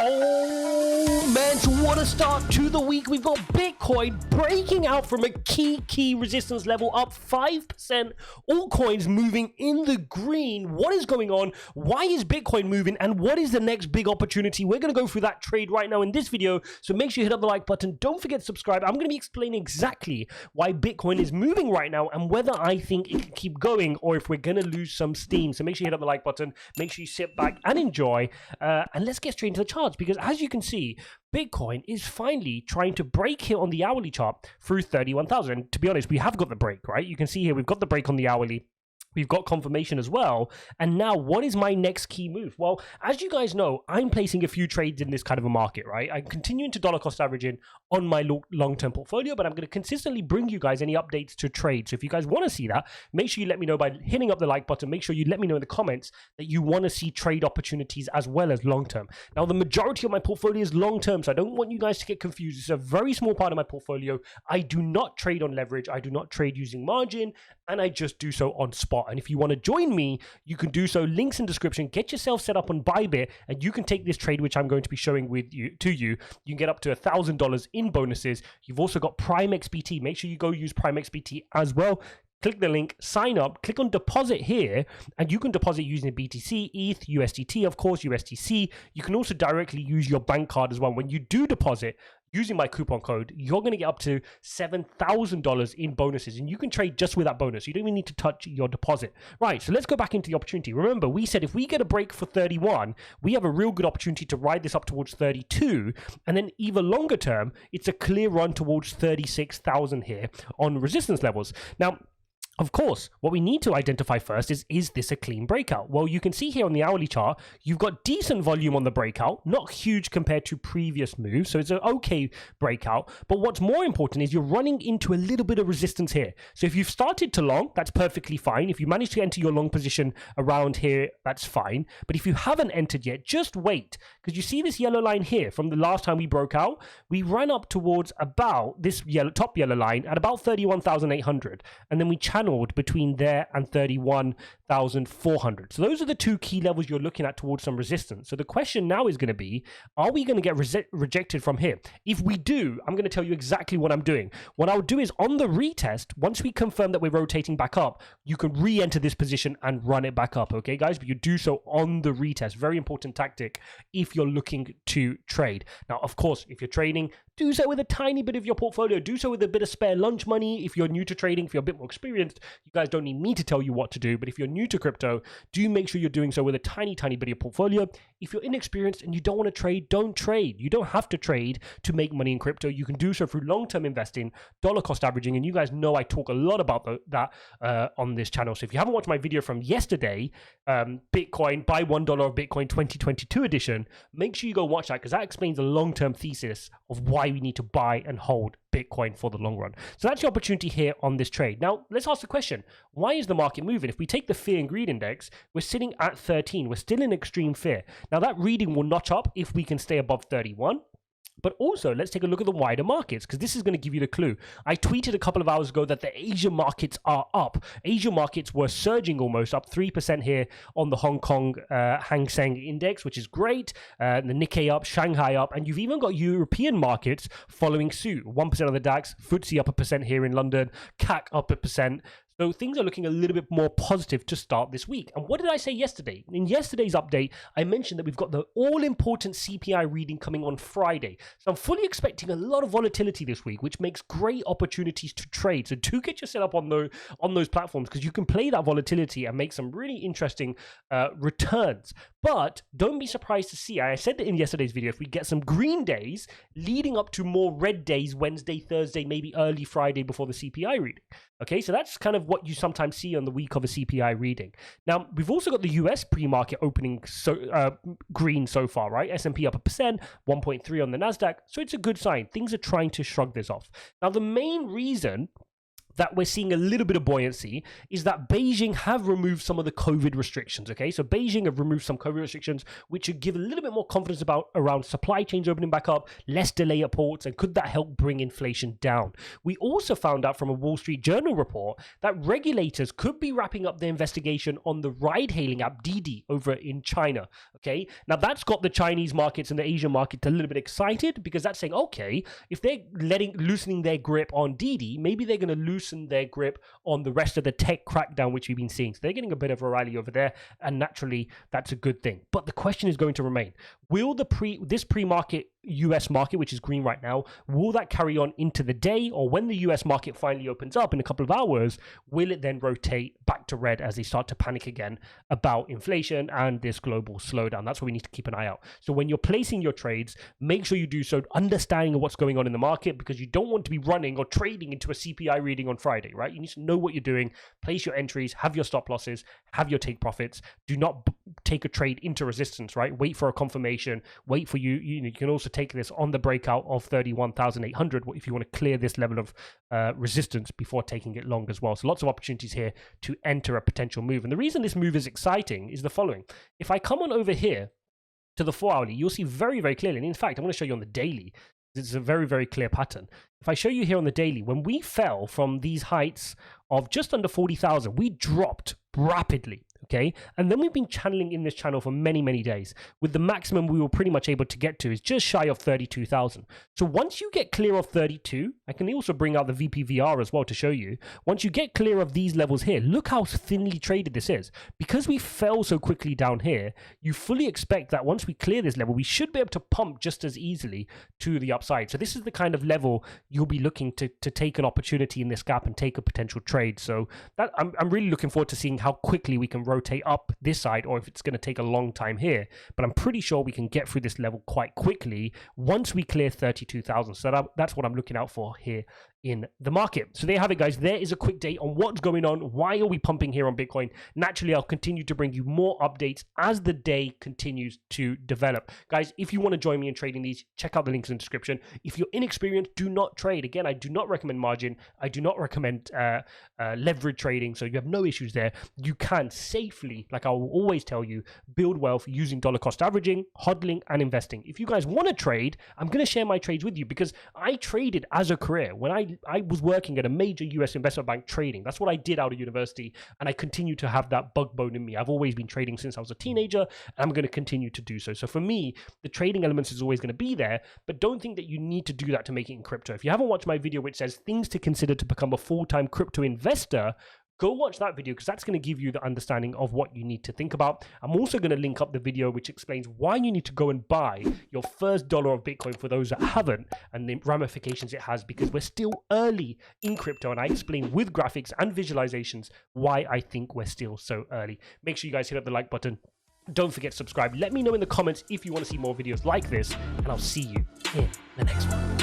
Oh man, so what a start to the week. We've got Bitcoin breaking out from a key resistance level, up 5%. Altcoins moving in the green. What is going on? Why is Bitcoin moving? And what is the next big opportunity? We're going to go through that trade right now in this video. So make sure you hit up the like button. Don't forget to subscribe. I'm going to be explaining exactly why Bitcoin is moving right now and whether I think it can keep going or if we're going to lose some steam. So make sure you hit up the like button. Make sure you sit back and enjoy. And let's get straight into the charts, because as you can see, Bitcoin is finally trying to break here on the hourly chart through 31,000. To be honest, we have got the break, right? You can see here we've got the break on the hourly. We've got confirmation as well. And now what is my next key move? Well, as you guys know, I'm placing a few trades in this kind of a market, right? I'm continuing to dollar cost averaging on my long-term portfolio, but I'm going to consistently bring you guys any updates to trade. So if you guys want to see that, make sure you let me know by hitting up the like button. Make sure you let me know in the comments that you want to see trade opportunities as well as long-term. Now, the majority of my portfolio is long-term, so I don't want you guys to get confused. It's a very small part of my portfolio. I do not trade on leverage. I do not trade using margin, and I just do so on spot. And if you want to join me, you can do so. Links in description. Get yourself set up on BYBIT, and you can take this trade, which I'm going to be showing you. You can get up to $1,000 in bonuses. You've also got Prime XBT. Make sure you go use Prime XBT as well. Click the link, sign up, click on deposit here, and you can deposit using BTC, ETH, USDT, of course, USDC. You can also directly use your bank card as well. When you do deposit using my coupon code, you're going to get up to $7,000 in bonuses, and you can trade just with that bonus. You don't even need to touch your deposit. Right, so let's go back into the opportunity. Remember, we said if we get a break for 31, we have a real good opportunity to ride this up towards 32, and then even longer term, it's a clear run towards 36,000 here on resistance levels. Now, of course, what we need to identify first is this a clean breakout? Well, you can see here on the hourly chart, you've got decent volume on the breakout, not huge compared to previous moves, so it's an okay breakout. But what's more important is you're running into a little bit of resistance here. So if you've started to long, that's perfectly fine. If you manage to enter your long position around here, that's fine. But if you haven't entered yet, just wait, because you see this yellow line here from the last time we broke out, we ran up towards about this top yellow line at about 31,800, and then we channeled between there and 31,400. So those are the two key levels you're looking at towards some resistance. So the question now is going to be, are we going to get rejected from here? If we do, I'm going to tell you exactly what I'm doing. What I'll do is on the retest, once we confirm that we're rotating back up, you can re-enter this position and run it back up, okay guys? But you do so on the retest. Very important tactic if you're looking to trade. Now, of course, if you're trading, do so with a tiny bit of your portfolio. Do so with a bit of spare lunch money. If you're new to trading, if you're a bit more experienced, you guys don't need me to tell you what to do. But if you're new to crypto, do make sure you're doing so with a tiny bit of your portfolio. If you're inexperienced and you don't want to trade, don't trade. You don't have to trade to make money in crypto. You can do so through long-term investing, dollar cost averaging, and you guys know I talk a lot about that on this channel. So if you haven't watched my video from yesterday, Bitcoin, buy $1 of Bitcoin 2022 edition, make sure you go watch that, because that explains the long-term thesis of why we need to buy and hold Bitcoin for the long run. So that's the opportunity here on this trade. Now, let's ask the question, why is the market moving? If we take the fear and greed index, we're sitting at 13. We're still in extreme fear. Now, that reading will notch up if we can stay above 31. But also, let's take a look at the wider markets, because this is going to give you the clue. I tweeted a couple of hours ago that the Asian markets are up. Asian markets were surging almost, up 3% here on the Hong Kong Hang Seng Index, which is great. The Nikkei up, Shanghai up, and you've even got European markets following suit. 1% on the DAX, FTSE up 1% here in London, CAC up 1%. So things are looking a little bit more positive to start this week. And what did I say yesterday? In yesterday's update, I mentioned that we've got the all-important CPI reading coming on Friday. So I'm fully expecting a lot of volatility this week, which makes great opportunities to trade. So do get yourself up on those platforms, because you can play that volatility and make some really interesting returns. But don't be surprised to see, I said that in yesterday's video, if we get some green days leading up to more red days, Wednesday, Thursday, maybe early Friday before the CPI reading. Okay, so that's kind of what you sometimes see on the week of a CPI reading. Now, we've also got the US pre-market opening green so far, right? S&P up 1%, 1.3 on the NASDAQ. So it's a good sign. Things are trying to shrug this off. Now, the main reason that we're seeing a little bit of buoyancy is that Beijing have removed some of the COVID restrictions, okay? So Beijing have removed some COVID restrictions, which should give a little bit more confidence around supply chains opening back up, less delay at ports, and could that help bring inflation down? We also found out from a Wall Street Journal report that regulators could be wrapping up their investigation on the ride-hailing app Didi over in China, okay? Now that's got the Chinese markets and the Asian market a little bit excited, because that's saying, okay, if they're loosening their grip on Didi, maybe they're going to loosen their grip on the rest of the tech crackdown which we've been seeing. So they're getting a bit of a rally over there, and naturally that's a good thing. But the question is going to remain, will this pre-market US market, which is green right now, will that carry on into the day, or when the US market finally opens up in a couple of hours, will it then rotate back to red as they start to panic again about inflation and this global slowdown? That's what we need to keep an eye out. So when you're placing your trades, make sure you do so understanding what's going on in the market, because you don't want to be running or trading into a CPI reading on Friday, right? You need to know what you're doing, place your entries, have your stop losses, have your take profits. Do not take a trade into resistance, right? Wait for a confirmation, wait for you can also take this on the breakout of 31,800 if you want to clear this level of resistance before taking it long as well. So lots of opportunities here to enter a potential move. And the reason this move is exciting is the following. If I come on over here to the 4 hourly, you'll see very, very clearly. And in fact, I'm going to show you on the daily. It's a very, very clear pattern. If I show you here on the daily, when we fell from these heights of just under 40,000, we dropped rapidly. Okay, and then we've been channeling in this channel for many, many days, with the maximum we were pretty much able to get to is just shy of 32,000. So once you get clear of 32, I can also bring out the VPVR as well to show you. Once you get clear of these levels here, look how thinly traded this is. Because we fell so quickly down here, you fully expect that once we clear this level, we should be able to pump just as easily to the upside. So this is the kind of level you'll be looking to take an opportunity in this gap and take a potential trade. So that I'm really looking forward to seeing how quickly we can rotate up this side, or if it's going to take a long time here. But I'm pretty sure we can get through this level quite quickly once we clear 32,000. So that's what I'm looking out for here in the market. So there you have it, guys. There is a quick date on what's going on. Why are we pumping here on Bitcoin? Naturally, I'll continue to bring you more updates as the day continues to develop. Guys, if you want to join me in trading these, check out the links in the description. If you're inexperienced, do not trade. Again, I do not recommend margin. I do not recommend leverage trading. So you have no issues there. You can safely, like I will always tell you, build wealth using dollar cost averaging, hodling, and investing. If you guys want to trade, I'm going to share my trades with you, because I traded as a career. When I was working at a major US investment bank trading. That's what I did out of university, and I continue to have that bug bone in me. I've always been trading since I was a teenager, and I'm going to continue to do so. So for me, the trading elements is always going to be there, but don't think that you need to do that to make it in crypto. If you haven't watched my video which says things to consider to become a full-time crypto investor, go watch that video, because that's going to give you the understanding of what you need to think about. I'm also going to link up the video which explains why you need to go and buy your first dollar of Bitcoin for those that haven't, and the ramifications it has, because we're still early in crypto, and I explain with graphics and visualizations why I think we're still so early. Make sure you guys hit up the like button. Don't forget to subscribe. Let me know in the comments if you want to see more videos like this, and I'll see you in the next one.